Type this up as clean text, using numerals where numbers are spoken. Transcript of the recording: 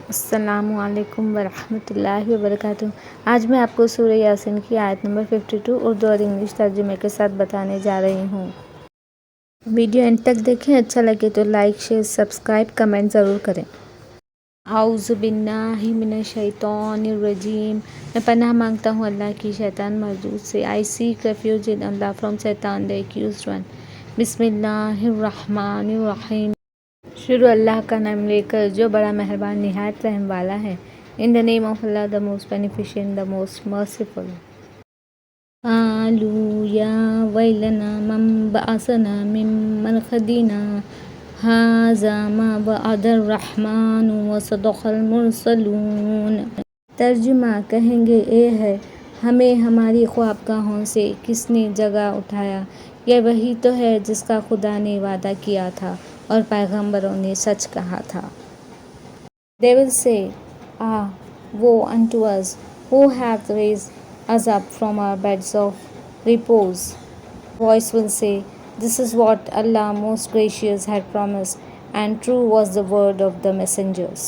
السلام علیکم ورحمۃ اللہ وبرکاتہ۔ آج میں آپ کو سورہ یاسین کی آیت نمبر 52 اردو اور انگلش ترجمے کے ساتھ بتانے جا رہی ہوں۔ ویڈیو اینڈ تک دیکھیں، اچھا لگے تو لائک، شیئر، سبسکرائب، کمنٹ ضرور کریں۔ اعوذ باللہ من الشیطان الرجیم۔ میں پناہ مانگتا ہوں اللہ کی شیطان مردود سے۔ I seek refuge in Allah from Satan the accused one۔ بسم اللہ الرحمن الرحیم۔ شروع اللہ کا نام لے کر جو بڑا مہربان نہایت رحم والا ہے۔ In the name of Allah, the most beneficent, the most merciful۔ قالوا یا ویلنا من بعثنا من مرقدنا هذا ما وعد الرحمن وصدق المرسلون۔ ترجمہ، کہیں گے اے ہے ہمیں ہماری خوابگاہوں سے کس نے جگا اٹھایا، یہ وہی تو ہے جس کا خدا نے وعدہ کیا تھا اور پیغمبروں نے سچ کہا تھا۔ They will say, Ah, woe unto us, who hath raised us up from our beds of repose. Voice will say, This is what Allah most gracious had promised, and true was the word of the messengers.